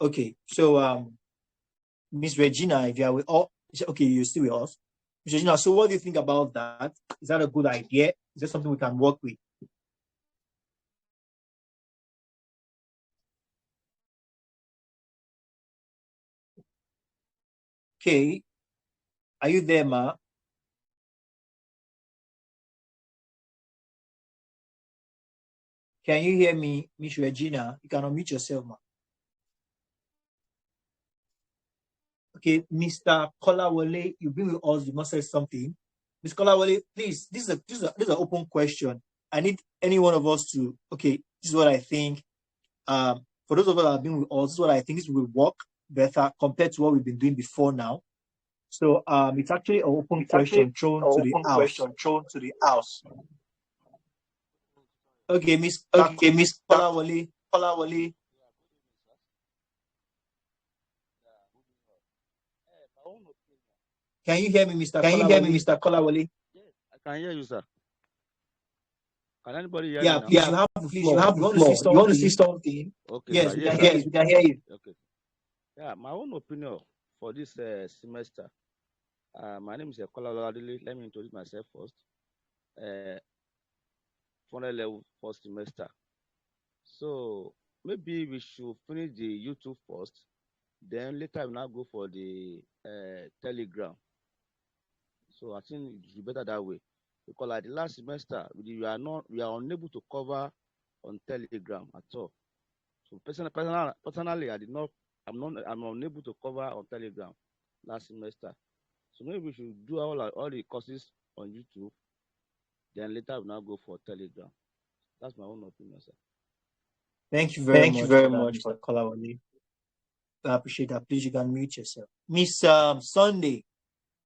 Okay, so Miss Regina, if you are with all, okay, you're still with us. Miss Regina, so what do you think about that? Is that a good idea? Is that something we can work with? Okay, are you there, ma? Can you hear me, Miss Regina? You can unmute yourself, ma. Okay, Mr. Kolawole, you've been with us. You must say something. Ms. Kolawole, please. This is an open question. I need any one of us to. Okay, this is what I think. For those of us that have been with us, this is what I think. This will work better compared to what we've been doing before now. So it's actually an open question thrown to the house. Okay, Mr. Okay, Mr. Kolawole, Kolawole. can you hear me, Mr. Can you hear me, Kolawole? Mr. Kolawole? Yes, I can hear you, sir. Can anybody hear Yeah, me now? please, you have the Please, floor. you have You the want to say floor. You want to say something? something? Okay, Yes, sir. we Yes, can sir. hear Yes, you. we can hear you. Okay. Yeah, my own opinion for this semester. My name is Kola Oladele. Let me introduce myself first. Final level first semester. So maybe we should finish the YouTube first. Then later we now go for the Telegram. So I think it should be better that way. Because like the last semester, we are unable to cover on Telegram at all. So personally, I'm unable to cover on Telegram last semester. So maybe we should do all the courses on YouTube. Then later we now go for Telegram. That's my own opinion, sir. Thank you very Thank you much for very that, much. Mr. Kolawole. I appreciate that. Please, you can mute yourself. Miss Sunday,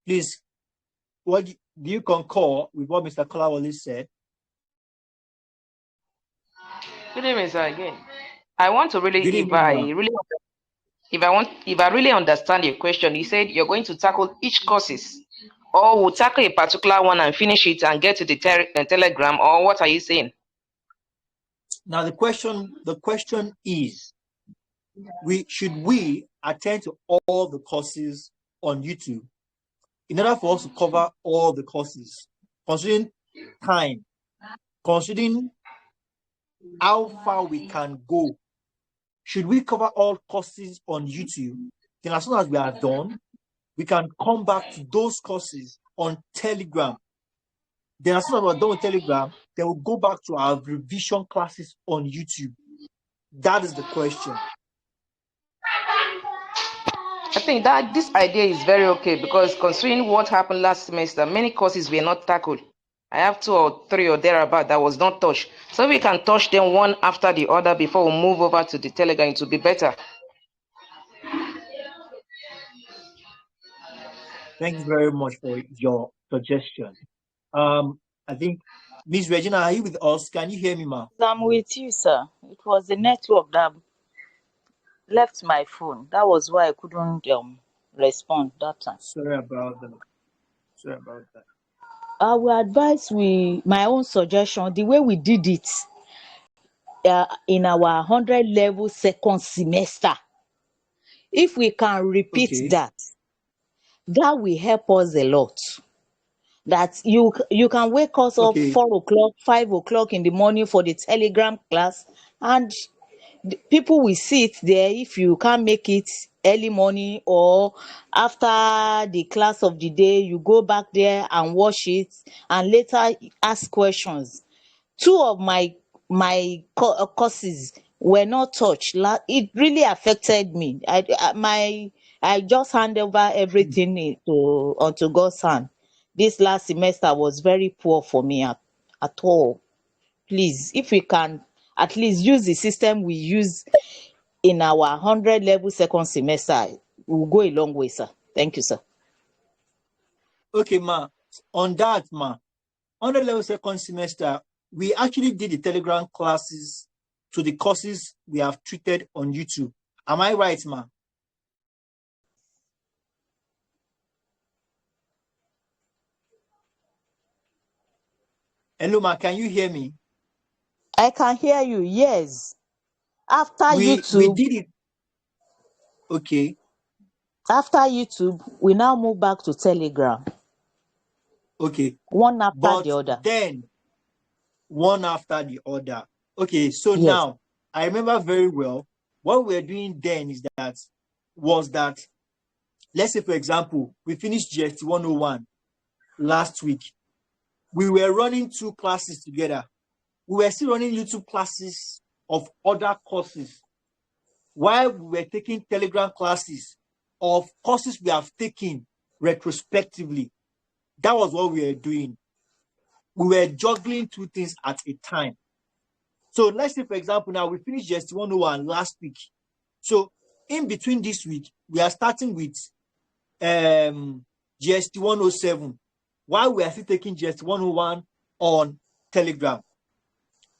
please, do you concur with what Mr. Kolawole said? Good evening, sir. Again, I want to really, Good evening, ma'am. if I really understand your question, you said you're going to tackle each courses, or we'll tackle a particular one and finish it and get to the Telegram, or what are you saying? Now the question is, should we attend to all the courses on YouTube in order for us to cover all the courses, considering time, considering how far we can go? Should we cover all courses on YouTube? Then as soon as we are done, we can come back to those courses on Telegram. Then as soon as we're done with Telegram, then we'll go back to our revision classes on YouTube. That is the question. I think that this idea is very okay because considering what happened last semester, many courses were not tackled. I have 2 or 3 or thereabout that was not touched. So we can touch them one after the other before we move over to the Telegram. It will be better. Thank you very much for your suggestion. I think Miss Regina, are you with us? Can you hear me, ma? I'm with you, sir. It was the network that left my phone. That was why I couldn't respond that time. Sorry about that. Sorry about that. I will advise my own suggestion, the way we did it in our 100 level second semester. If we can repeat Okay. that will help us a lot. That you can wake us up Okay. 4 o'clock, 5 o'clock in the morning for the Telegram class, and people will sit there. If you can't make it early morning or after the class of the day, you go back there and watch it and later ask questions. 2 of my courses were not touched. It really affected me. I just hand over everything onto God's hand. This last semester was very poor for me at all. Please, if we can at least use the system we use in our 100 level second semester, we'll go a long way, sir. Thank you, sir. Okay, ma. On that, ma, 100 level second semester, we actually did the Telegram classes to the courses we have treated on YouTube. Am I right, ma? Hello, ma. Can you hear me? I can hear you. Yes. After We YouTube, did it. Okay. After YouTube, we now move back to Telegram, Okay. one after But the other. then one after the other. Okay, so Yes. now I remember very well what we're doing then is that let's say for example we finished GST 101 last week. We were running 2 classes together. We were still running YouTube classes of other courses while we were taking Telegram classes of courses we have taken retrospectively. That was what we were doing. We were juggling 2 things at a time. So let's say, for example, now we finished GST 101 last week. So in between this week, we are starting with GST 107 while we are still taking GST 101 on Telegram.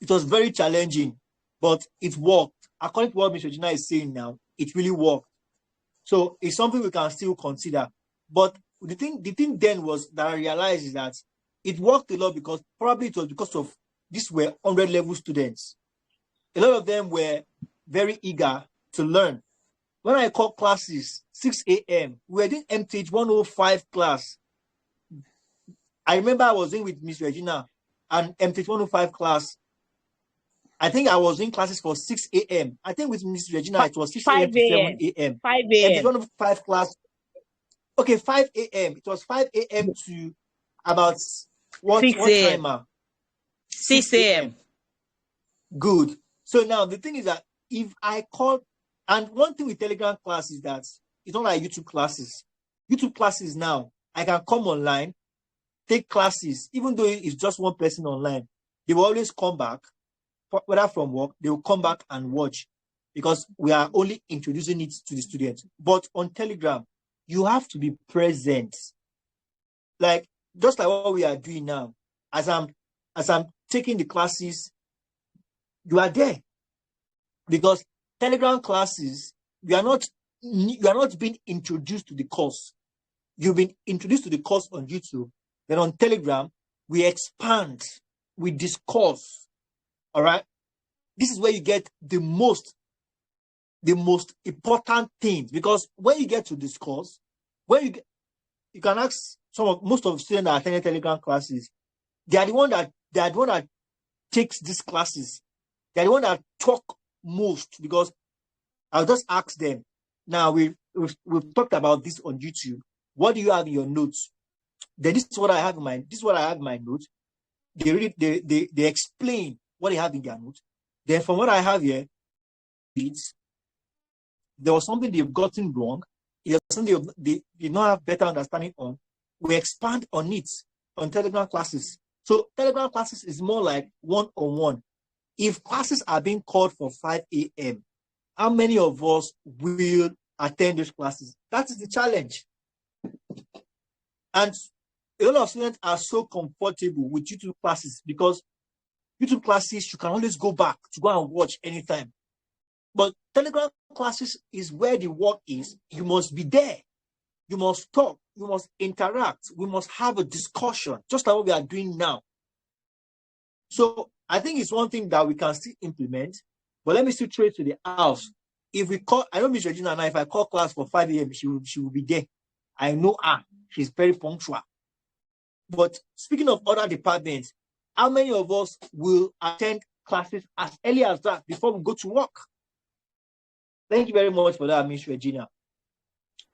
It was very challenging, but it worked. According to what Ms. Regina is saying now, it really worked. So it's something we can still consider. But the thing then was that I realized is that it worked a lot because probably it was because of these were 100 level students. A lot of them were very eager to learn. When I called classes 6 a.m., we were doing MTH 105 class. I remember I was in with Miss Regina and MTH 105 class. I think I was in classes for 6 a.m. I think with Miss Regina, it was 6 a.m. to 7 a.m. 5 MTH a.m. 105 class. Okay, 5 a.m. It was 5 a.m. to about what 6 a.m. timer? 6 a.m. Good. So now the thing is that if I call, and one thing with Telegram class is that it's not like YouTube classes. YouTube classes now, I can come online, take classes, even though it's just one person online. They will always come back, whether from work, they will come back and watch because we are only introducing it to the students. But on Telegram, you have to be present. Like, just like what we are doing now, as I'm taking the classes, you are there. Because Telegram classes, you are not being introduced to the course. You've been introduced to the course on YouTube. Then on Telegram, we expand, we discuss. All right. This is where you get the most important things, because when you get to discuss, you can ask most of the students that attend Telegram classes, they are the one that takes these classes. They are the one that talk most, because I'll just ask them. Now we've talked about this on YouTube. What do you have in your notes? Then this is what I have in my notes. They explain what they have in their notes. Then from what I have here, there was something they've gotten wrong. There's something they did not have better understanding on. We expand on it on Telegram classes. So Telegram classes is more like one-on-one. If classes are being called for 5 a.m., how many of us will attend those classes? That is the challenge. And a lot of students are so comfortable with YouTube classes because YouTube classes, you can always go back to go and watch anytime. But Telegram classes is where the work is. You must be there. You must talk. You must interact. We must have a discussion, just like what we are doing now. So I think it's one thing that we can still implement. But let me still throw it to the house. If we call, I know Miss Regina and I, if I call class for 5 a.m., she will be there. I know her. She's very punctual. But speaking of other departments, how many of us will attend classes as early as that before we go to work? Thank you very much for that, Miss Regina.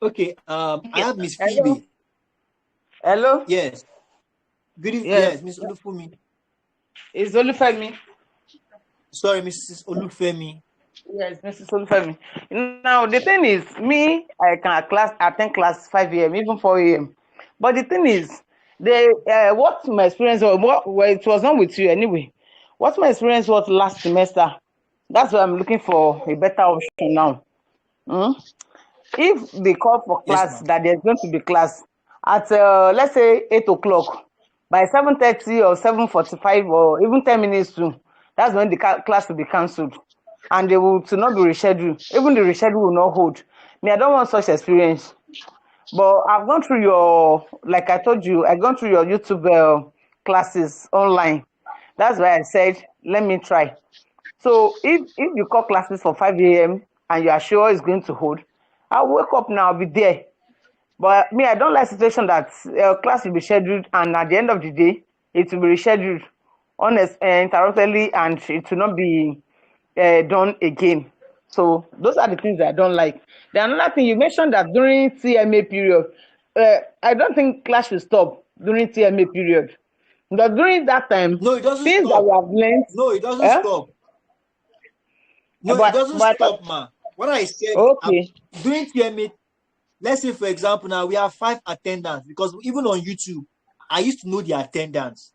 Okay, I have Miss Phoebe. Hello? Yes. Good evening. Yes. Yes, Miss Olufumi. It's Olufemi. Sorry, Mrs. Olufemi. Yes, Mrs. Olufemi. Now, the thing is, me, I can attend class 5 a.m., even 4 a.m. But the thing is, what my experience was, well, it was not with you anyway. What my experience was last semester, that's why I'm looking for a better option now. If they call for class, Yes, that there's going to be class at, let's say, 8 o'clock, by 7:30 or 7:45 or even 10 minutes to, that's when the class will be cancelled. And they will to not be rescheduled. Even the reschedule will not hold. Me, I don't want such experience. But I've gone through your, like I told you, I've gone through your YouTube classes online. That's why I said, let me try. So if you call classes for 5 a.m. and you are sure it's going to hold, I'll wake up now, I'll be there. But me, I don't like situation that class will be scheduled and at the end of the day, it will be rescheduled interruptedly and it will not be done again. So those are the things that I don't like. Then another thing you mentioned that during TMA period, I don't think class will stop during TMA period. But during that time, No, it doesn't things that stop. we have learned, No, it doesn't eh? stop. No, it But doesn't but stop, ma. What I said, okay, during TMA, let's say, for example, now we have 5 attendants because even on YouTube, I used to know the attendance.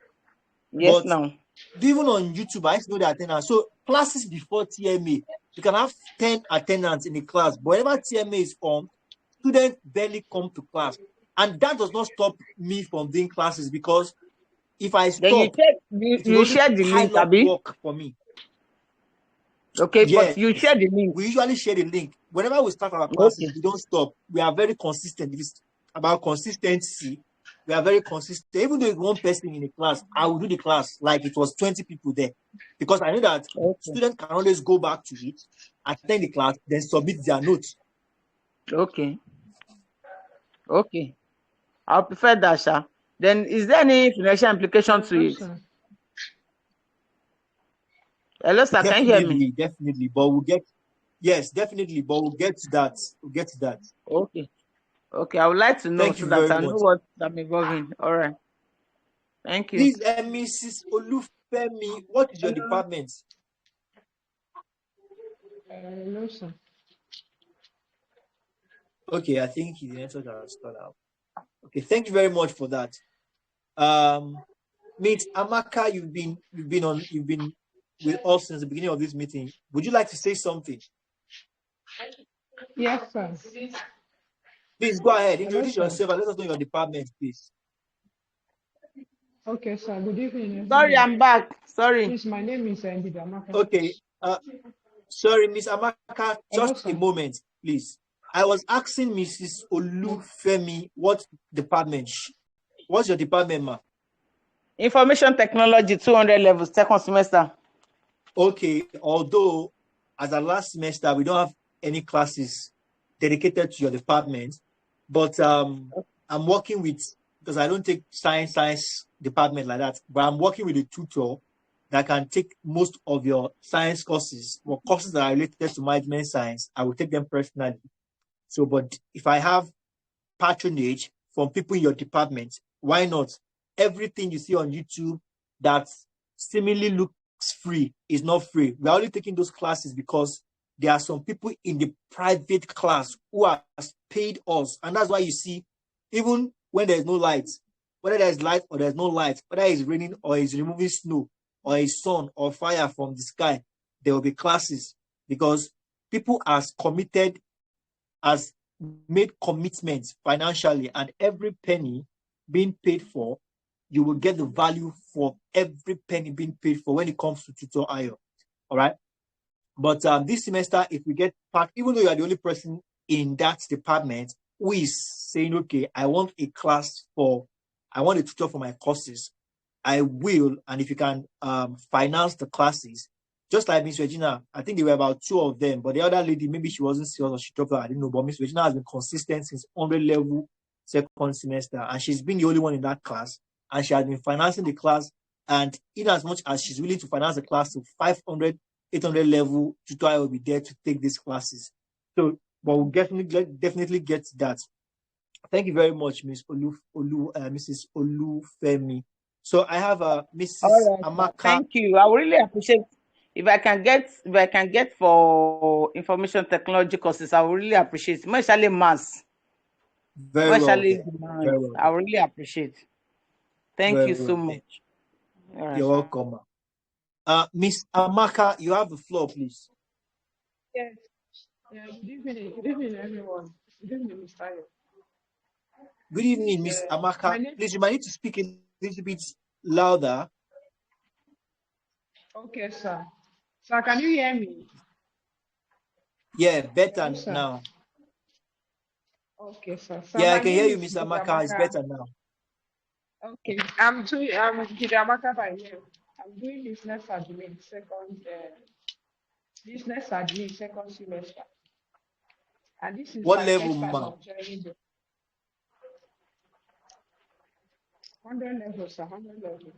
yes But now. even on YouTube, I used to know the attendance. So classes before TMA, you can have 10 attendants in the class. But whenever TMA is on, students barely come to class. And that does not stop me from doing classes because if I Then stop, it will you only share the link, pile up Abi. work for me. Okay, but Yes, you share the link. we usually share the link. Whenever we start our classes, Okay. we don't stop. We are very consistent. If it's about consistency, we are very consistent. Even though it's one person in a class, I will do the class like it was 20 people there. Because I know that Okay. students can always go back to it, attend the class, then submit their notes. Okay. Okay. I'll prefer that, sha. Then is there any financial implication to it? Hello, sir. Can you hear me? Definitely. But we'll get, yes, definitely. But we'll get to that. We'll get to that. Okay. Okay. I would like to know Thank so you that very I know much. what I'm involved in. All right. Thank you. Please, Mrs. Olufemi, what is your department? No, sir. Okay, I think the network has cut out. Okay, thank you very much for that. Miss Amaka, you've been with us since the beginning of this meeting. Would you like to say something? Yes, sir. Please go ahead, Hello, introduce sir. yourself and let us know your department, please. Okay, sir. Good evening, Sorry, everyone. I'm back. Sorry. Please, my name is Ndidamaka. Okay, sorry, Miss Amaka, Hello, just a sir. moment, please. I was asking Mrs. Olufemi what department. What's your department, ma? Information technology 200 levels, second semester. Okay, although as a last semester we don't have any classes dedicated to your department, but I'm working with, because I don't take science department like that, but I'm working with a tutor that can take most of your science courses or courses that are related to management science. I will take them personally. So, but if I have patronage from people in your department, why not? Everything you see on YouTube that seemingly looks free is not free. We're only taking those classes because there are some people in the private class who have paid us. And that's why you see, even when there's no light, whether there's light or there's no light, whether it's raining or it's removing snow or a sun or fire from the sky, there will be classes because people are committed, as made commitments financially, and every penny being paid for, you will get the value for every penny being paid for when it comes to tutor IO. All right. But this semester, if we get part, even though you are the only person in that department who is saying, okay, I want a tutor for my courses, I will. And if you can finance the classes, just like Miss Regina, I think there were about 2 of them, but the other lady, maybe she wasn't serious or she dropped out, I didn't know. But Miss Regina has been consistent since 100 level second semester, and she's been the only one in that class, and she has been financing the class. And in as much as she's willing to finance the class to 500, 800 level, tutor will be there to take these classes. So, but we'll definitely get to that. Thank you very much, Mrs. Olufemi. So I have Mrs. All right, sir. Amaka. Thank you. I would really appreciate if I can get for information technology courses. I would really appreciate, especially maths. Very well. Especially Very well. I would really appreciate. Thank you so much. All right. You're welcome. Miss Amaka, you have the floor, please. Yes. Yeah, good evening. Good evening, everyone. Good evening, Mr. Ayo. Good evening, Miss Amaka. Please, you might need to speak a little bit louder. Okay, sir. Sir, can you hear me? Yeah, better Yes, sir. now. Okay, sir. So Yeah, I my can hear name you, is Miss Amaka. It's better now. Okay, I'm Ndidamaka by name. I'm doing business admin second semester. And this is What my level, first time ma? of joining the 100 level, sir, 100 level.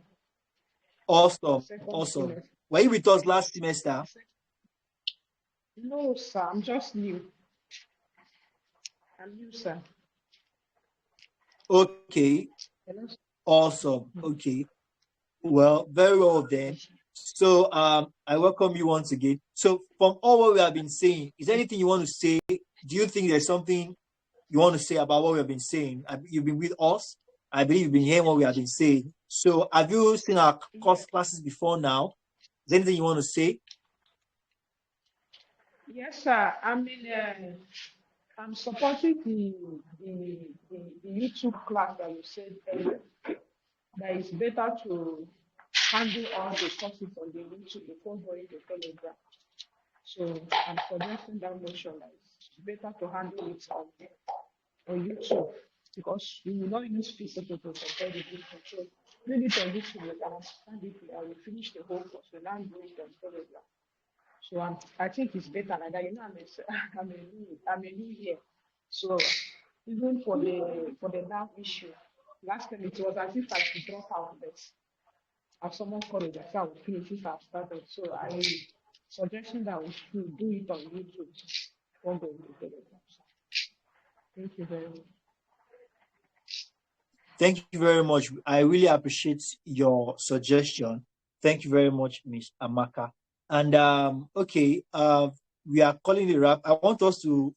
Awesome, Second awesome. semester. Were you with us last semester? No, sir, I'm just new. I'm new, sir. Okay, Hello, sir. awesome. Okay, well, very well then. So I welcome you once again. So from all what we have been saying, is there anything you want to say? Do you think there's something you want to say about what we have been saying? You've been with us. I believe you've been hearing what we have been saying. So have you seen our course classes before now? Is there anything you want to say? Yes, sir. I mean, I'm supporting the YouTube class that you said earlier. That it's better to handle all the courses on the YouTube before going to Telegram. So I'm suggesting that motion that it's better to handle it on YouTube because you will not use physical to compare the difference. So doing it on YouTube, you can understand it. I will finish the whole course and then do it on Telegram. So I think it's better like that. You know, I'm a new year. So even for the now issue, last time it was as if I should drop out, but as someone called it, I said I would finish if I started. So I suggestion that we should do it on YouTube. One day we get it. Thank you very much. Thank you very much. I really appreciate your suggestion. Thank you very much, Miss Amaka. And okay, we are calling it a wrap. I want us to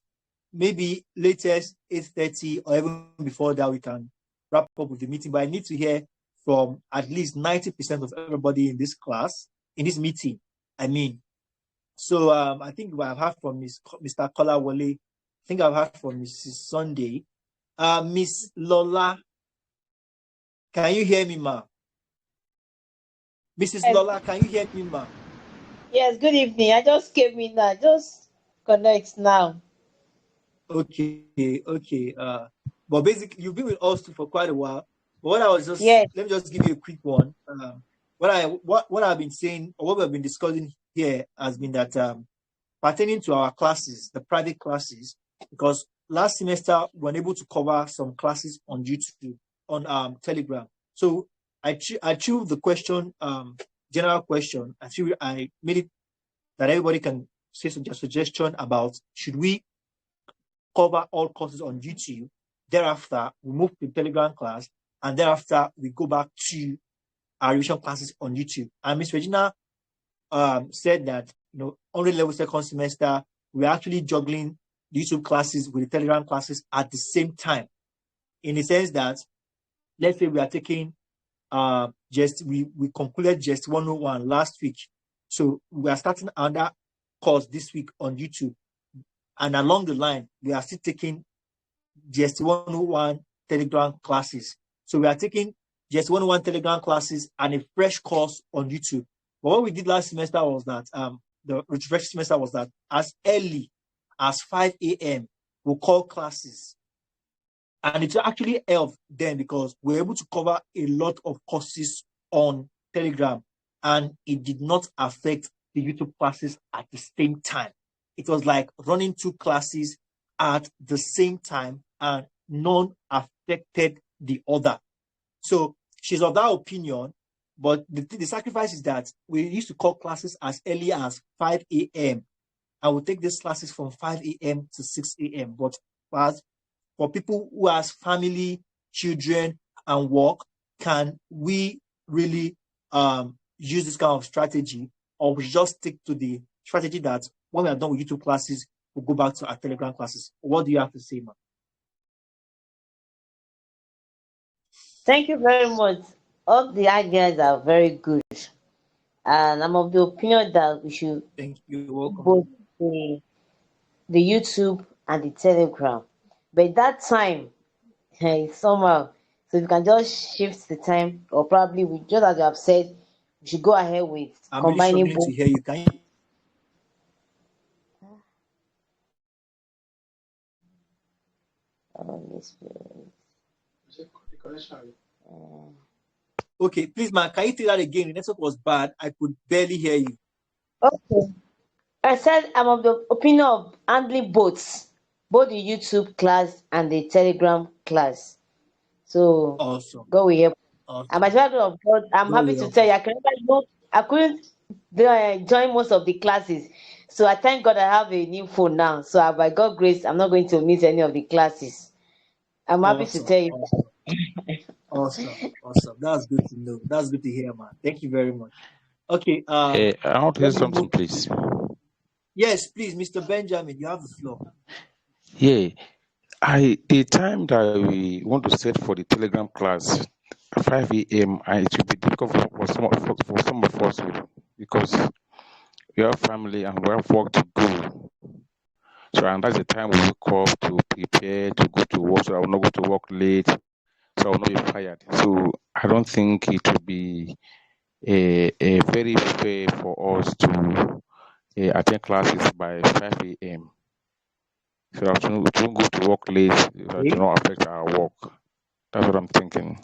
maybe latest 8:30 or even before that we can wrap up with the meeting. But I need to hear from at least 90% of everybody in this class, in this meeting. I mean, so I think I've heard from Mr. Kola Wale. I think I've heard from Mrs. Sunday. Miss Lola, can you hear me, ma? Mrs. Yes, Lola, can you hear me, ma? yes, good evening. I just came in now. Just connect now. Okay, okay. But basically, you've been with us too for quite a while. But what I was just Yes. let me just give you a quick one. What I've been saying or what we've been discussing here has been that pertaining to our classes, the private classes, because last semester we were able to cover some classes on YouTube, on Telegram. So I chose the question, general question. I made it that everybody can say some suggestion about should we cover all courses on YouTube. Thereafter, we move to Telegram class, and thereafter we go back to our revision classes on YouTube. And Miss Regina said that 100 level second semester we're actually juggling YouTube classes with the Telegram classes at the same time, in the sense that let's say we are taking we concluded just 101 last week, so we are starting another course this week on YouTube, and along the line we are still taking just 101 Telegram classes. So we are taking just 101 Telegram classes and a fresh course on YouTube. But what we did last semester was that the refresh semester was that as early as 5 a.m. we'll call classes. And it actually helped then because we were able to cover a lot of courses on Telegram, and it did not affect the YouTube classes at the same time. It was like running two classes at the same time, and none affected the other. So she's of that opinion, but the sacrifice is that we used to call classes as early as 5 a.m. I will take these classes from 5 a.m. to 6 a.m. But for people who has family, children, and work, can we really use this kind of strategy, or we just stick to the strategy that when we are done with YouTube classes, we'll go back to our Telegram classes? What do you have to say, ma'am? Thank you very much. All the ideas are very good, and I'm of the opinion that we should Thank you. do Welcome. both the YouTube and the Telegram. But that time somehow, so we can just shift the time, or probably we just as you have said, we should go ahead with I'm really combining struggling to both. hear you. Can you? Okay, please, man, can you say that again? The network was bad. I could barely hear you. Okay. I said I'm of the opinion of handling both both the YouTube class and the Telegram class. So Awesome. God will help. And by Awesome. the grace of God, I'm God happy will to help tell you, us. I can remember, I couldn't join most of the classes. So I thank God I have a new phone now. So by God's grace, I'm not going to miss any of the classes. I'm happy to Awesome. tell you. Awesome. Awesome. Awesome. That's good to know. That's good to hear, man. Thank you very much. Okay. I want to Let hear me something, move. please. Yes, please, Mr. Benjamin, you have the floor. Yeah, the time that we want to set for the Telegram class, 5 a.m., it will be difficult for some of us because we have family and we have work to go. So, and that's the time we wake up to prepare to go to work. So I will not go to work late. So I will not be fired. So I don't think it will be a very fair for us to attend classes by 5 a.m. So that we won't go to work late. That do Okay. not affect our work. That's what I'm thinking.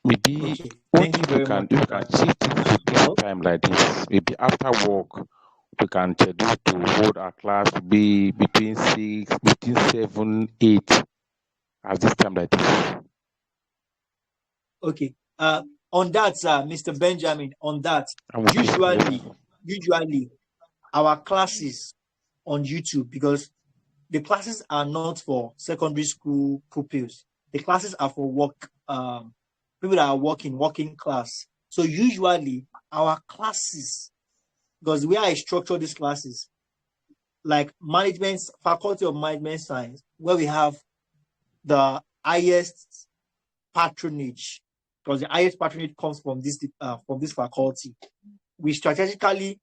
Maybe Okay. what Thank you if we very can much for that. shift it to this Well, time like this? Maybe after work we can schedule to hold our class to be between 7, 8 at this time like this. okay. On that, Mr. Benjamin, on that, I'm with you. usually, Yes. usually our classes on YouTube, because the classes are not for secondary school pupils. The classes are for people that are working class. So usually our classes, because the way I structure these classes, like faculty of management science, where we have the highest patronage, because the highest patronage comes from this faculty. We strategically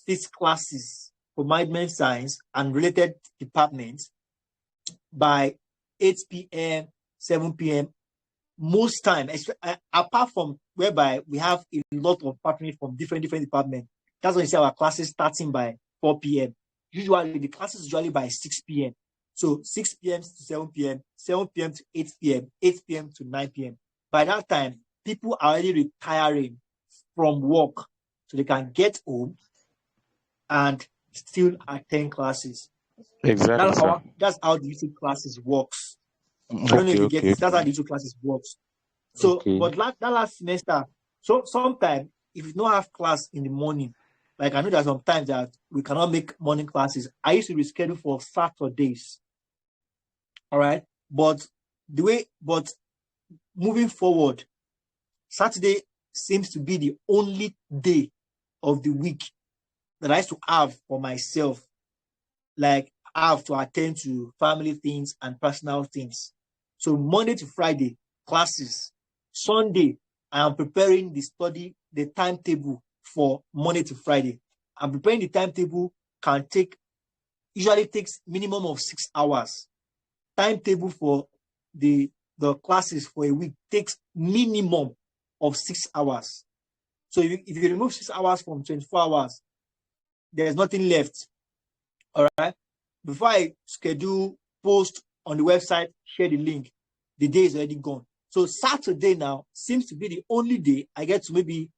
fix classes for management science and related departments by 8 p.m., 7 p.m. Most time, apart from whereby we have a lot of patronage from different departments. That's when you see our classes starting by 4 p.m. Usually the classes usually by 6 p.m. So 6 p.m. to 7 p.m., 7 p.m. to 8 p.m., 8 p.m. to 9 p.m. By that time, people are already retiring from work, so they can get home and still attend classes. Exactly, sir. That's how the YouTube classes works. I don't know if Okay, you get okay, it. That's how okay, the YouTube classes works. So, okay. but that last semester, so sometimes if you don't have class in the morning, like I know that sometimes that we cannot make morning classes. I used to reschedule for Saturdays. All right. But but moving forward, Saturday seems to be the only day of the week that I used to have for myself. Like I have to attend to family things and personal things. So Monday to Friday, classes. Sunday, I am preparing the timetable for Monday to Friday. I'm preparing the timetable usually takes minimum of 6 hours. Timetable for the classes for a week takes minimum of 6 hours. So if you remove 6 hours from 24 hours, there's nothing left. All right. Before I schedule, post on the website, share the link, the day is already gone. So Saturday now seems to be the only day I get to maybe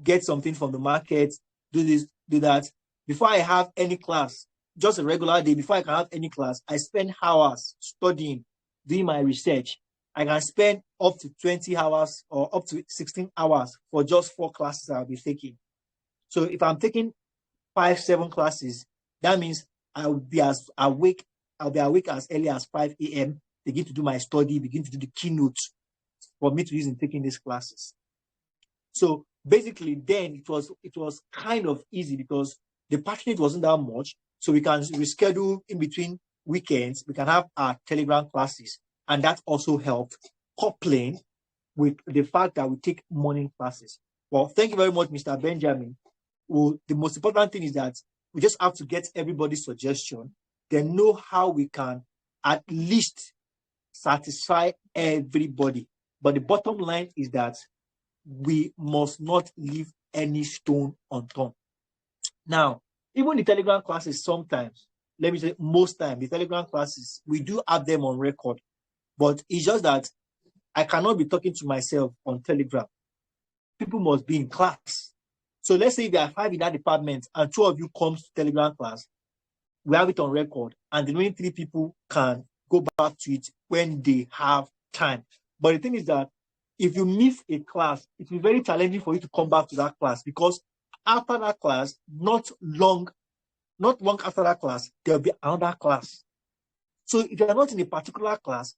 get something from the market, do this, do that. Before I have any class, just a regular day, before I can have any class, I spend hours studying, doing my research. I can spend up to 20 hours or up to 16 hours for just 4 classes I'll be taking. So if I'm taking 5, 7 classes, that means I'll be awake as early as 5 a.m., begin to do my study, begin to do the keynotes for me to use in taking these classes. So basically then it was kind of easy because the patronage wasn't that much. So we can reschedule in between weekends. We can have our Telegram classes. And that also helped coupling with the fact that we take morning classes. Well, thank you very much, Mr. Benjamin. Well, the most important thing is that we just have to get everybody's suggestion, then know how we can at least satisfy everybody. But the bottom line is that we must not leave any stone unturned. Now, even the Telegram classes, sometimes, let me say most time, the Telegram classes, we do have them on record. But it's just that I cannot be talking to myself on Telegram. People must be in class. So let's say there are 5 in that department and 2 of you comes to Telegram class. we have it on record, and the remaining 3 people can go back to it when they have time. But the thing is that if you miss a class, it will be very challenging for you to come back to that class, because after that class, not long after that class, there'll be another class. So if you're not in a particular class,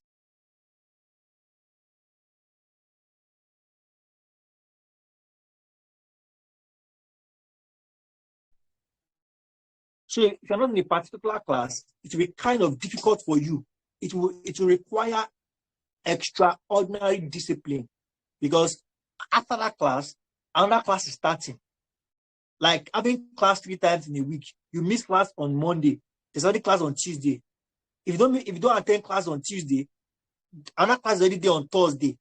it will be kind of difficult for you. It will require extraordinary discipline, because after that class, another class is starting. Like having class 3 times in a week, you miss class on Monday, there's already class on Tuesday. If you don't attend class on Tuesday, another class is already there on Thursday.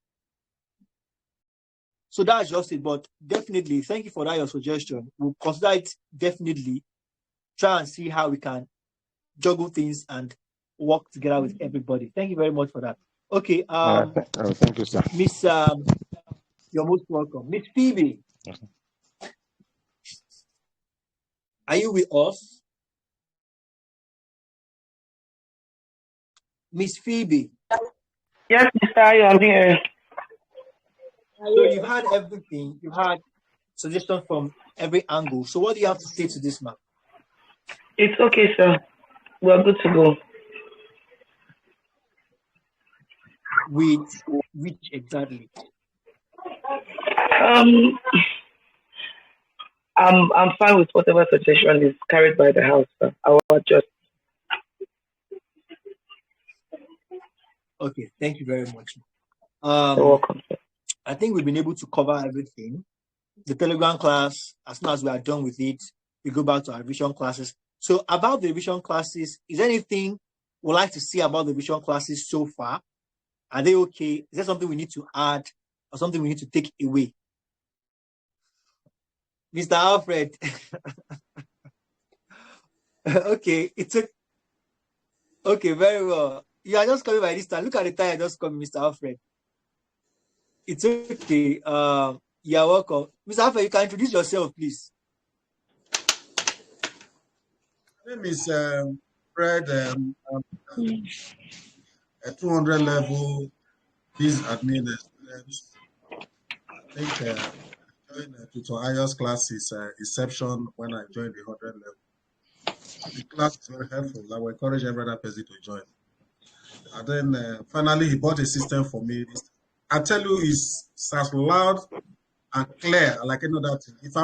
So that's just it. But definitely, thank you for that, your suggestion. We'll consider it definitely. Try and see how we can juggle things and work together with everybody. Thank you very much for that. Okay. Thank you, sir. Miss, you're most welcome. Miss Phoebe, are you with us? Miss Phoebe. Yes, Mr. I'm here. So you've had everything. You've had suggestions from every angle. So what do you have to say to this, man? It's okay, sir. We're good to go. With which exactly? I'm fine with whatever suggestion is carried by the house, sir. I will adjust. Okay, thank you very much. You're welcome, sir. I think we've been able to cover everything. The Telegram class, as soon as we are done with it, we go back to our revision classes. So about the revision classes, is there anything we'd like to see about the revision classes so far? Are they okay? Is there something we need to add or something we need to take away? Mr. Alfred. Okay, okay, very well. You are just coming by this time. Look at the time I just coming, Mr. Alfred. It's okay. You're welcome. Mr. Alfred, you can introduce yourself, please. My name is Fred. At 200 level, this admin students. I think I joined Tutor Ayers classes, Resumption, when I joined the 100 level. The class is very helpful. I will encourage every other person to join. And then finally, he bought a system for me. I tell you, it's as loud and clear like any other thing. If I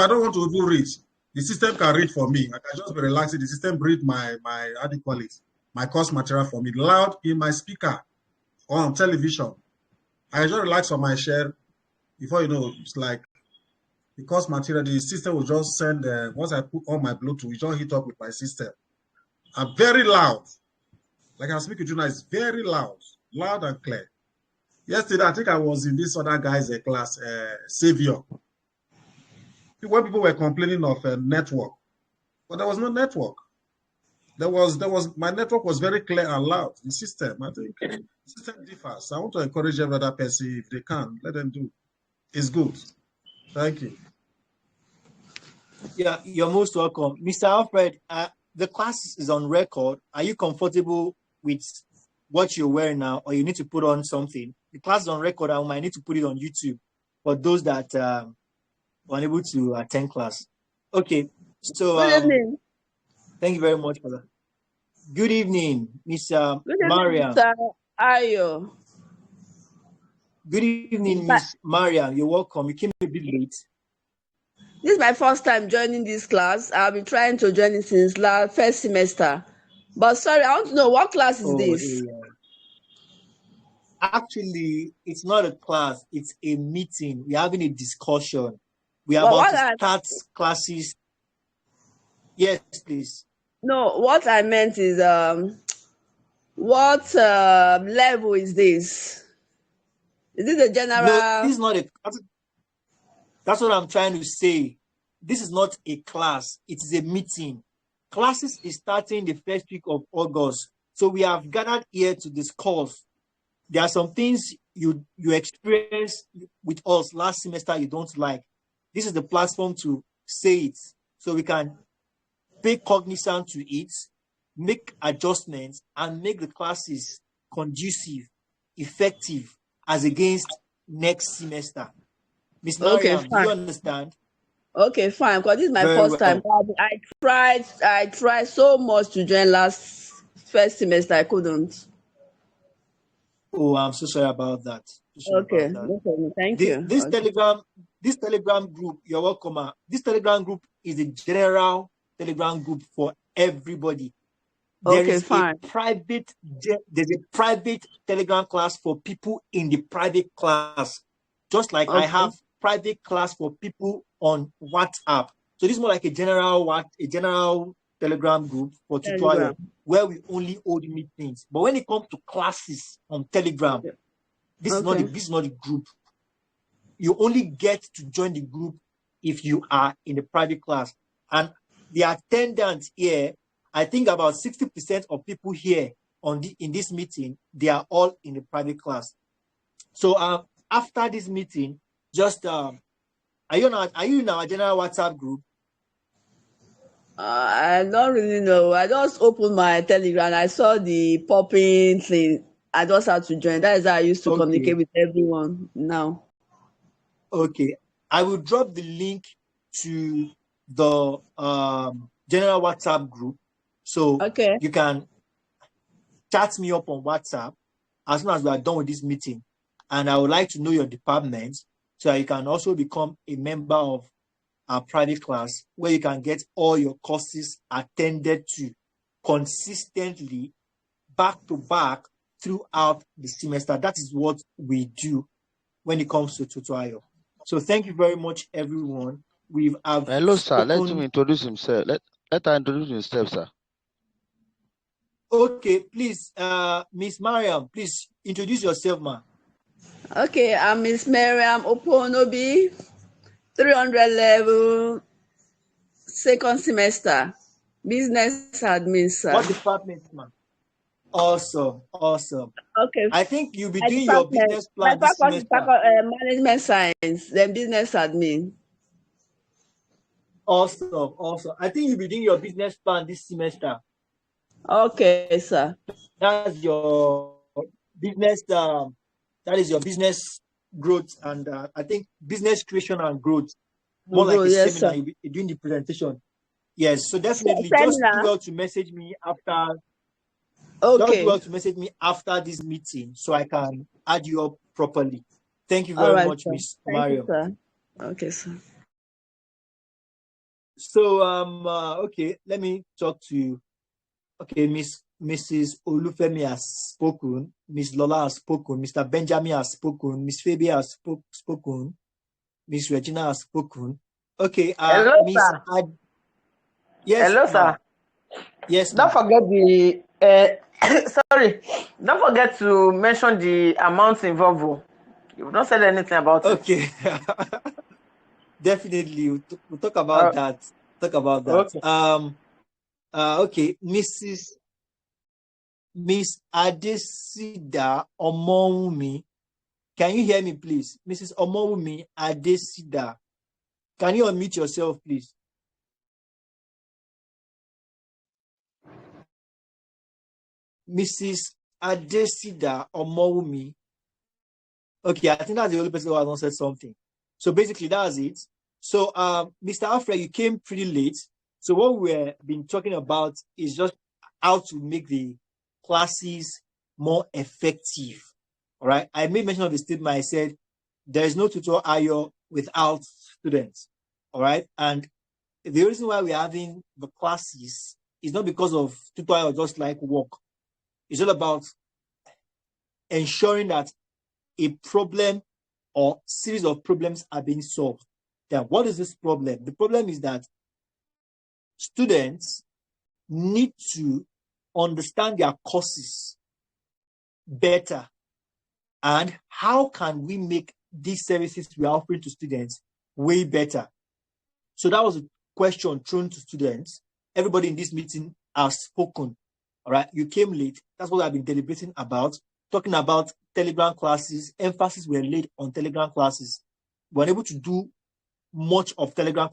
don't want to even read, the system can read for me. I can just be relaxing. The system read my how do you call it? My course material for me, loud in my speaker or on television. I just relax on my chair. Before you know, it's like the course material, the system will just send, once I put on my Bluetooth, it just hit up with my system. I'm very loud. Like I'm speaking to you now, it's very loud and clear. Yesterday, I think I was in this other guy's class, Savior. When people were complaining of a network, but there was no network. My network was very clear and loud. The system, I think, the system differs. I want to encourage every other person, if they can, let them do. It's good. Thank you. Yeah, you're most welcome. Mr. Alfred, the class is on record. Are you comfortable with what you're wearing now, or you need to put on something? The class is on record. I might need to put it on YouTube for those that were unable to attend class. Okay, so Good evening. Thank you very much for that. Good evening, Miss Good evening, Mariam. Mr. Ayo. Good evening, Miss Mariam. You're welcome. You came a bit late. This is my first time joining this class. I've been trying to join it since first semester. But sorry, I want to know what class is this? Yeah. Actually, it's not a class. It's a meeting. We're having a discussion. We are about to start classes. Yes, please. No, what I meant is, what level is this? Is this a general? No, this is not a. That's what I'm trying to say. This is not a class. It is a meeting. Classes is starting the first week of August. So we have gathered here to discuss. There are some things you experienced with us last semester you don't like. This is the platform to say it. So we can pay cognizance to it, make adjustments, and make the classes conducive, effective as against next semester. Miss Okay, Mariam, do you fine. understand? Okay, fine. Because this is my Very first time. well. I tried so much to join first semester. I couldn't. Oh, I'm so sorry about that. So sorry Okay, about that. no problem. Thank This, you. this Okay. Telegram group, you're welcome. This Telegram group is a general Telegram group for everybody. Okay, fine. There's a private Telegram class for people in the private class, just like I Okay. have private class for people on WhatsApp. So this is more like a general Telegram group for tutorial Telegram. where we only hold meetings. But when it comes to classes on Telegram, this is not the group. You only get to join the group if you are in the private class. And the attendance here, I think about 60% of people here in this meeting, they are all in the private class. So after this meeting, just are you in our general WhatsApp group? I don't really know. I just opened my Telegram. I saw the popping thing. I just had to join. That is how I used to communicate with everyone now. Okay. I will drop the link to the general WhatsApp group. So you can chat me up on WhatsApp as soon as we are done with this meeting. And I would like to know your department so that you can also become a member of our private class where you can get all your courses attended to consistently, back to back throughout the semester. That is what we do when it comes to tutorial. So thank you very much, everyone. Hello, sir. Let him introduce himself. Let her introduce himself, sir. Okay, please, Miss Mariam, please introduce yourself, ma. Okay, I'm Miss Mariam Oponobi, 300 level, second semester, business admin, sir. What department, ma? Awesome. Okay. I think you'll be doing your business plan this semester. Management science, then business admin. Awesome. I think you'll be doing your business plan this semester. Okay, sir. That's your business. That is your business growth, and I think business creation and growth. More like a seminar. You'll be doing the presentation. Yes. So definitely, just do well to message me after. Okay. Just do well to message me after this meeting so I can add you up properly. Thank you very much, Miss Mario. Okay, sir. So okay, let me talk to you. Okay, Mrs. Olufemi has spoken, Miss Lola has spoken, Mr. Benjamin has spoken, Miss Phoebe has spoken, Miss Regina has spoken. Okay, hello, Miss sir. Yes, hello, sir. Yes, don't forget the sorry, don't forget to mention the amounts involved. You've not said anything about it. Okay. Definitely, we'll talk about that. Okay. Okay, Miss Adesida Omowumi. Can you hear me, please? Mrs. Omowumi Adesida. Can you unmute yourself, please? Mrs. Adesida Omowumi. Okay, I think that's the only person who has not said something. So basically, that's it. So, Mr. Alfred, you came pretty late. So what we've been talking about is just how to make the classes more effective. All right. I made mention of the statement. I said there is no tutorial without students. All right. And the reason why we're having the classes is not because of tutorial just like work. It's all about ensuring that a problem or series of problems are being solved. Then what is this problem? The problem is that students need to understand their courses better. And how can we make these services we are offering to students way better? So that was a question thrown to students. Everybody in this meeting has spoken. All right, you came late. That's what I've been deliberating about, talking about Telegram classes. Emphasis were laid on Telegram classes. We were able to do much of Telegram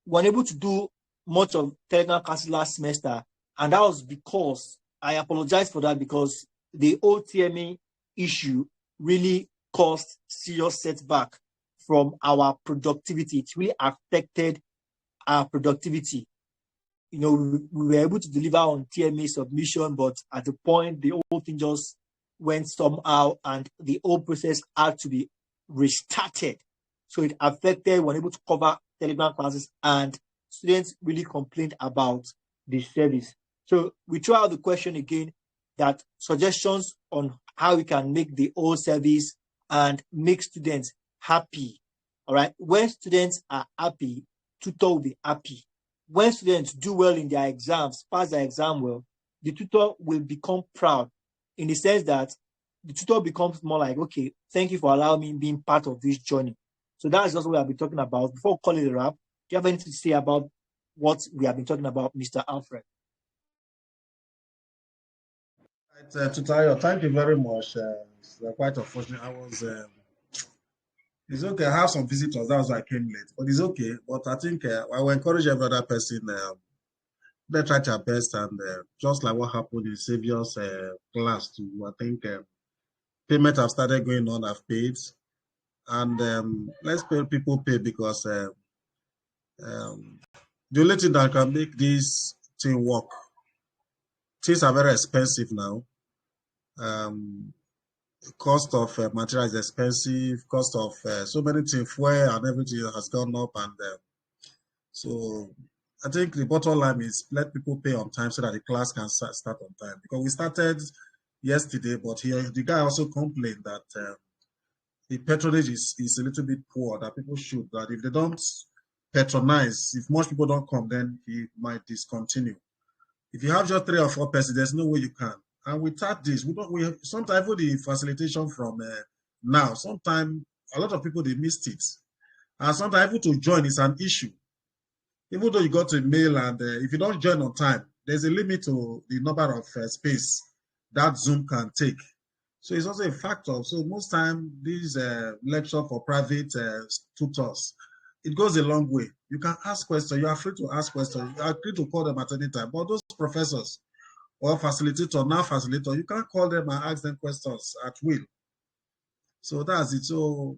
weren't able to do much of Telegram classes last semester, and that was because I apologize for that, because the OTME issue really caused serious setback from our productivity. It really affected our productivity. We were able to deliver on TMA submission, but at the point, the whole thing just went somehow, and the whole process had to be restarted. So it affected, we were able to cover Telegram classes, and students really complained about the service. So we throw out the question again, that suggestions on how we can make the whole service and make students happy. All right. When students are happy, tutor will be happy. When students do well in their exams, pass their exam well, the tutor will become proud, in the sense that the tutor becomes more like, okay, thank you for allowing me being part of this journey. So that's just what I've been talking about. Before calling it a wrap, do you have anything to say about what we have been talking about, Mr. Alfred? Tutayo, thank you very much. It's quite unfortunate. It's okay. I have some visitors. That's why I came late. But it's okay. But I think I will encourage every other person. They try their best, and just like what happened in Saviour's class too. I think payment have started going on. I've paid, and let's pay people pay, because the only thing that can make this thing work. Things are very expensive now. Cost of material is expensive. Cost of so many things, fuel and everything has gone up, and so I think the bottom line is let people pay on time so that the class can start on time. Because we started yesterday, but here the guy also complained that the patronage is a little bit poor. That people should, that if they don't patronize, if most people don't come, then he might discontinue. If you have just 3 or 4 persons, there's no way you can. And without this, sometimes for the facilitation from now, sometimes a lot of people, they missed it. And sometimes even to join is an issue. Even though you got a mail, and if you don't join on time, there's a limit to the number of space that Zoom can take. So it's also a factor. So most time, these lecture for private tutors, it goes a long way. You can ask questions. You are free to ask questions. You are free to call them at any time. But those professors or facilitator, now facilitator, you can't call them and ask them questions at will. So that's it. So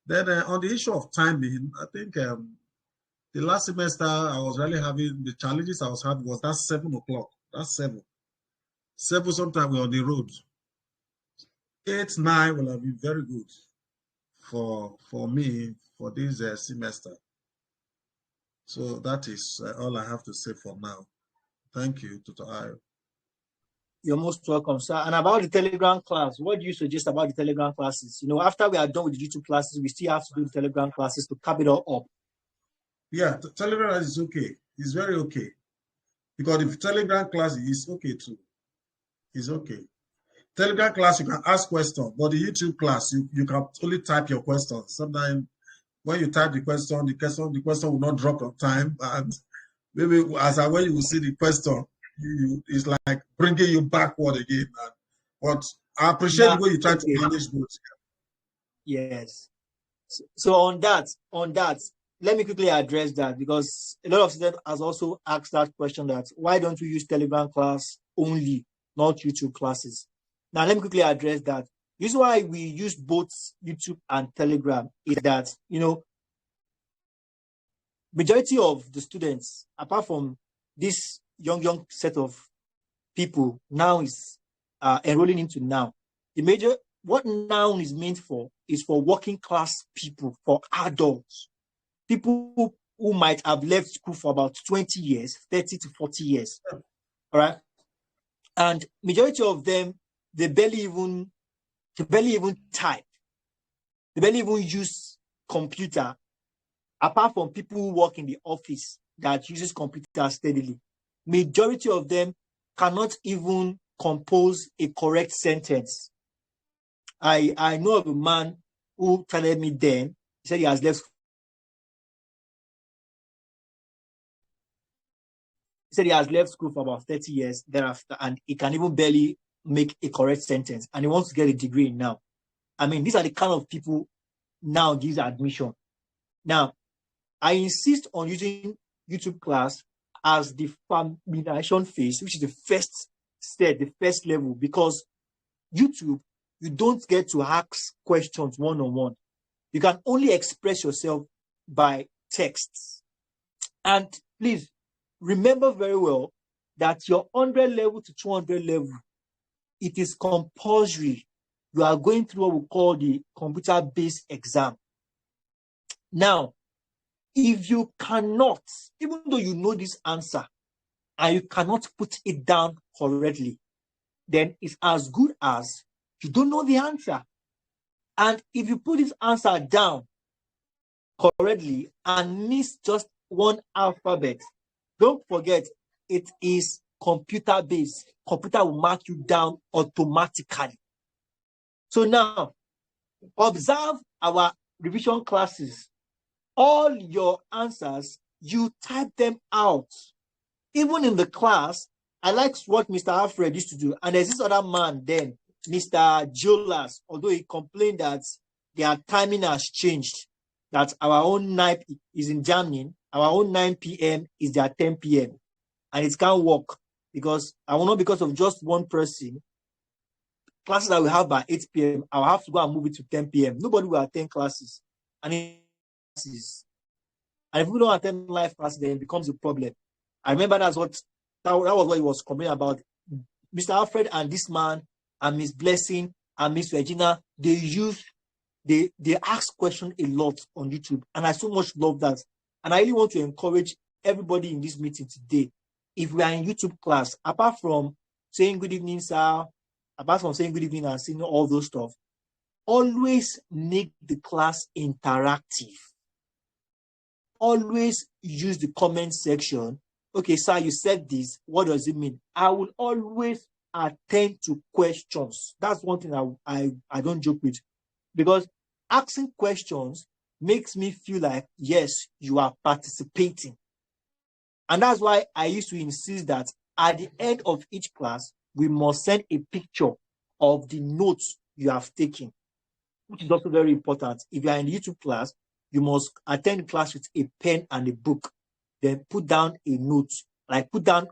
then on the issue of timing, I think the last semester I was really having, the challenges I was having was that 7 o'clock. That's 7. 7, sometimes we're on the road. 8, 9 will have been very good for me for this semester. So that is all I have to say for now. Thank you, Tutor Ayo. You're most welcome, sir. And about the Telegram class, what do you suggest about the Telegram classes? After we are done with the YouTube classes, we still have to do the Telegram classes to cap it all up. Yeah, Telegram is okay. It's very okay. Because if Telegram class is okay too. It's okay. Telegram class, you can ask questions, but the YouTube class, you can only type your questions. Sometimes when you type the question will not drop on time, and maybe when you will see the question, it's like bringing you backward again. But I appreciate the way you try to manage both. Yes. So on that, let me quickly address that, because a lot of students has also asked that question, that why don't you use Telegram class only, not YouTube classes? Now, let me quickly address that. The reason why we use both YouTube and Telegram is that, majority of the students, apart from this young set of people, now is enrolling into Noun. What Noun is meant for is for working class people, for adults, people who might have left school for about 20 years, 30 to 40 years. All right. And majority of them, they barely even type. They barely even use computer, apart from people who work in the office that uses computer steadily. Majority of them cannot even compose a correct sentence. I know of a man who told me then, he said he has left. He said he has left school for about 30 years thereafter, and he can even barely make a correct sentence, and he wants to get a degree now. I mean, these are the kind of people now gives admission. Now, I insist on using YouTube class as the familiarization phase, which is the first step, the first level, because YouTube, you don't get to ask questions one-on-one. You can only express yourself by texts. And please remember very well that your 100 level to 200 level, it is compulsory. You are going through what we call the computer-based exam. Now, if you cannot, even though you know this answer, and you cannot put it down correctly, then it's as good as you don't know the answer. And if you put this answer down correctly and miss just one alphabet, don't forget it is computer-based. Computer will mark you down automatically. So now, observe our revision classes. All your answers, you type them out. Even in the class, I like what Mr. Alfred used to do. And there's this other man then, Mr. Jolas, although he complained that their timing has changed, that our own 9 is in Germany, our own 9 p.m. is their 10 p.m. And it can't work because I will not, because of just one person, classes that we have by 8 p.m., I'll have to go and move it to 10 p.m. Nobody will attend classes. And if we don't attend live classes, then it becomes a problem. I remember that was what he was complaining about. Mr. Alfred and this man and Miss Blessing and Miss Regina, they ask questions a lot on YouTube. And I so much love that. And I really want to encourage everybody in this meeting today. If we are in YouTube class, apart from saying good evening, sir, apart from saying good evening and saying all those stuff, always make the class interactive. Always use the comment section. Okay, sir, you said this. What does it mean? I will always attend to questions. That's one thing I don't joke with. Because asking questions makes me feel like, yes, you are participating. And that's why I used to insist that at the end of each class, we must send a picture of the notes you have taken, which is also very important. If you are in YouTube class, you must attend the class with a pen and a book. Then put down a note, like put down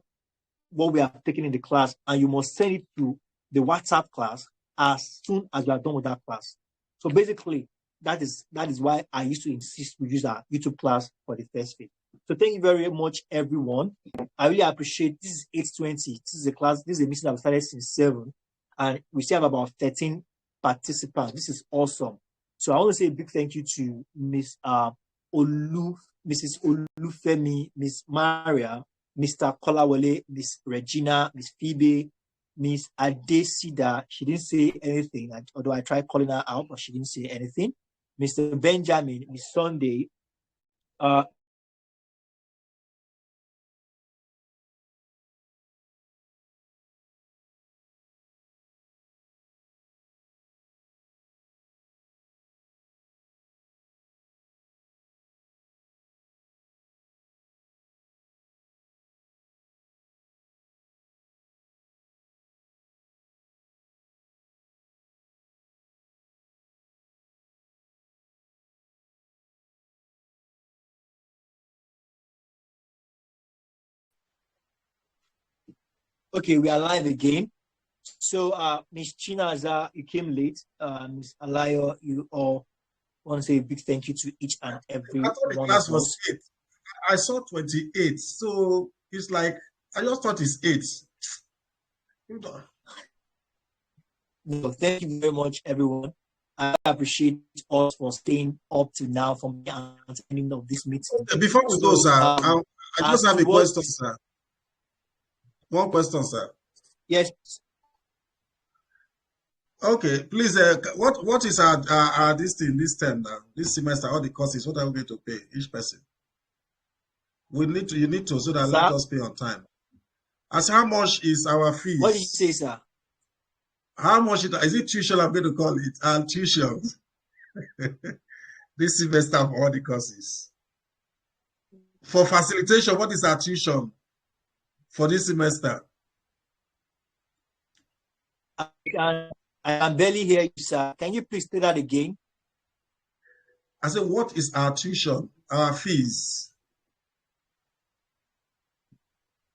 what we have taken in the class, and you must send it to the WhatsApp class as soon as you are done with that class. So basically, that is why I used to insist we use our YouTube class for the first phase. So thank you very much, everyone. I really appreciate this is 8:20. This is a class, this is a meeting that we started since 7, and we still have about 13 participants. This is awesome. So I want to say a big thank you to Mrs. Olufemi, Miss Maria, Mr. Kolawole, Miss Regina, Miss Phoebe, Miss Adesida. She didn't say anything, although I tried calling her out, but she didn't say anything. Mr. Benjamin, Miss Sunday, okay, we are live again. So, Miss Chinaza, you came late. Miss Alayo, you all want to say a big thank you to each and every I thought the one class of was us. 8. I saw 28. So it's like, I just thought it's 8. No, thank you very much, everyone. I appreciate us for staying up to now from the ending of this meeting. Before we go, sir, I just have a question, sir. One question, sir. Yes. Okay, please. What is our this term now? This semester, all the courses. What are we going to pay each person? You need to, so that let us pay on time. As how much is our fees? What did you say, sir? How much is it tuition? I'm going to call it tuition. This semester for all the courses. For facilitation, what is our tuition for this semester? I can barely hear you, sir. Can you please say that again? I said, what is our tuition, our fees?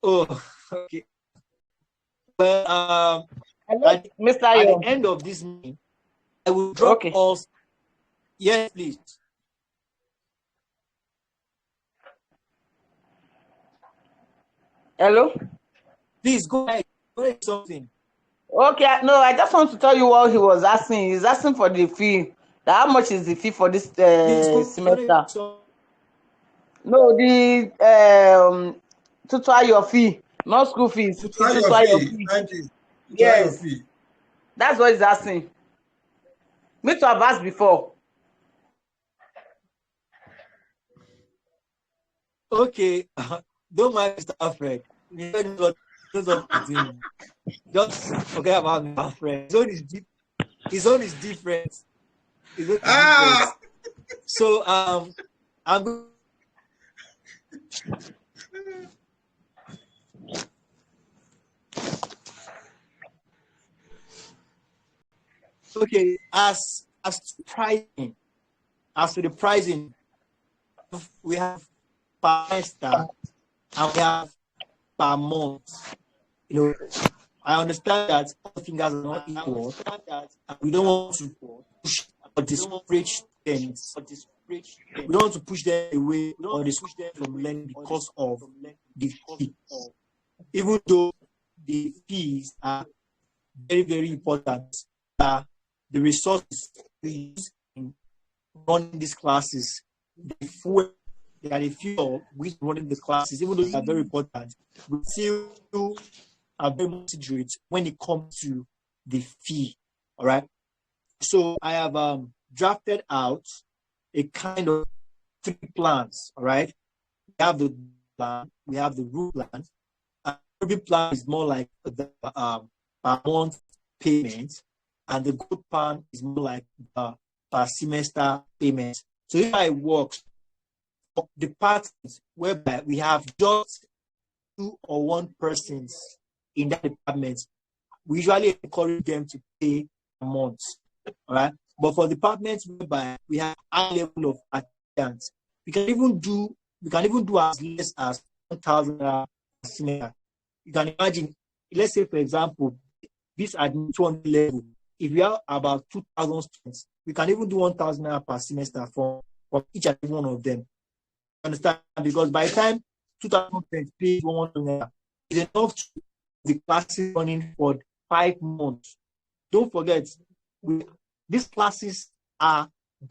Oh, okay. Well, Hello, Mr. at the Ayo. end of this meeting, I will drop Okay. us. Yes, please. Hello. Please go ahead. Go ahead, something. Okay. No, I just want to tell you what he was asking. He's asking for the fee. How much is the fee for this Please go. semester? No, the tutor your fee, not school fees. To Fee try your tutor your fee. fee. Thank you. To try your Yes, fee. that's what he's asking. Me to have asked before. Okay. Don't mind Mr. Alfred. You know what he's doing. Just forget about Mr. Alfred. His own is different. His own is different. Ah! So I'm going. Okay, as to the pricing, we have per semester and we have per month. You know, I understand that all fingers are not equal, and we don't want to push or discourage students. We don't want to push them away or discourage them from learning because of the fee. Even though the fees are very, very important, the resources we use in running these classes, the fuel, they are the fuel which running the classes, even though they are very important, we still are very considerate when it comes to the fee. All right. So I have drafted out a kind of 3 plans. All right. We have the plan, we have the rule plan. Every plan is more like the per month payment, and the good plan is more like the per semester payment. So if I work for departments whereby we have just 2 or 1 persons in that department, we usually encourage them to pay a month. All right. But for departments whereby we have high level of attendance, we can even do as less as 1,000 per semester. You can imagine, let's say, for example, this at 200 level, if we have about 2,000 students, we can even do 1,000 per semester for each and every one of them. Understand? Because by the time 2,000 students pay 1,000, it's enough to the classes running for 5 months. Don't forget, these classes are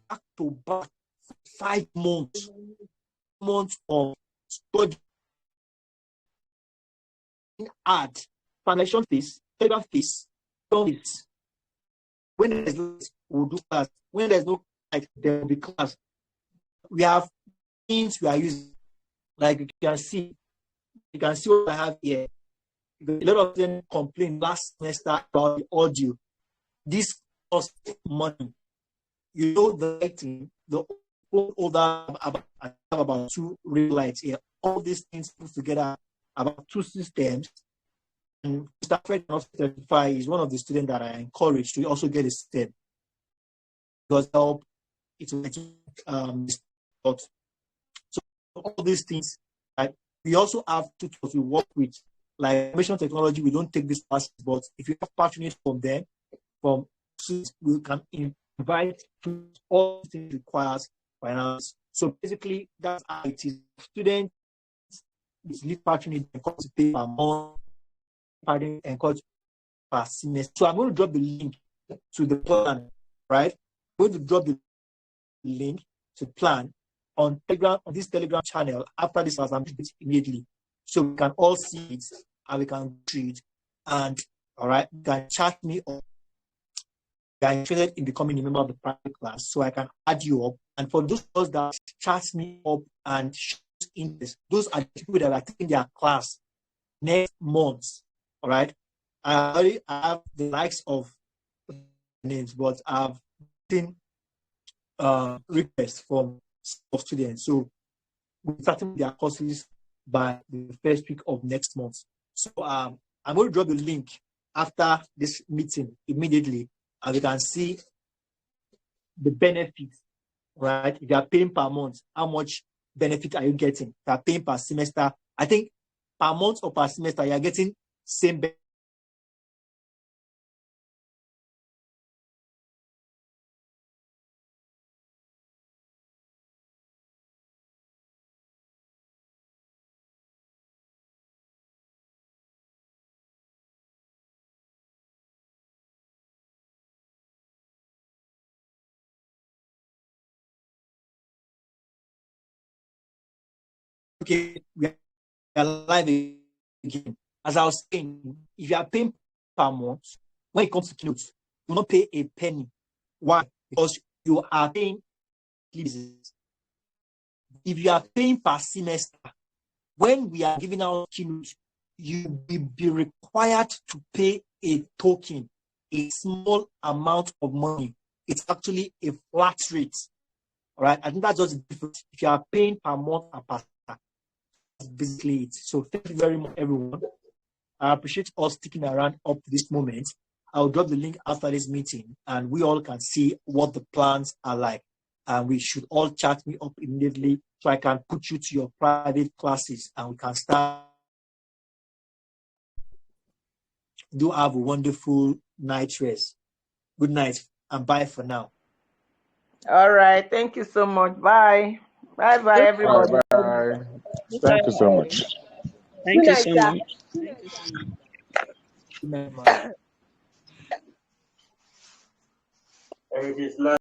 back to back for 5 months. Months of study. Add foundation fees, telegram fees, fees. When there's no, we'll do class. When there's no, like, there will be class. We have things we are using. Like you can see what I have here. A lot of them complained last semester about the audio. This costs money. You know the lighting, the older I have about 2 real lights here. All these things put together about 2 systems. And Mr. Fred certify is one of the students that I encourage to also get a STEM because help it so all these things. Like we also have tutors we work with, like information technology. We don't take this classes, but if you have passionate from them, from we can invite all things requires finance. So basically, that's how it is. Students is least passionate and to pay per month, and per semester. So I'm going to drop the link to the plan, right? I'm going to drop the link to plan on Telegram, on this Telegram channel after this class. I'm doing it immediately, so we can all see it and we can treat. And all right, you can chat me up. You are interested in becoming a member of the private class, so I can add you up. And for those that chat me up and show interest, those are the people that are taking their class next month. All right, I already have the likes of names, but I've seen requests from students. So we're starting their courses by the first week of next month. So I'm going to drop the link after this meeting immediately, and we can see the benefits, right? If you are paying per month, how much benefit are you getting? If you are paying per semester, I think per month or per semester, you are getting same. Okay, we are live again. As I was saying, if you are paying per month, when it comes to keynotes, you will not pay a penny. Why? Because you are paying. If you are paying per semester, when we are giving out keynotes, you will be required to pay a token, a small amount of money. It's actually a flat rate. All right. I think that's just the difference. If you are paying per month or per semester, that's basically it. So thank you very much, everyone. I appreciate us sticking around up to this moment. I'll drop the link after this meeting and we all can see what the plans are like. And we should all chat me up immediately so I can put you to your private classes and we can start. Do have a wonderful night rest. Good night and bye for now. All right. Thank you so much. Bye. Bye bye, everybody. Bye. Thank you so much. Thank you so much. Good night, man.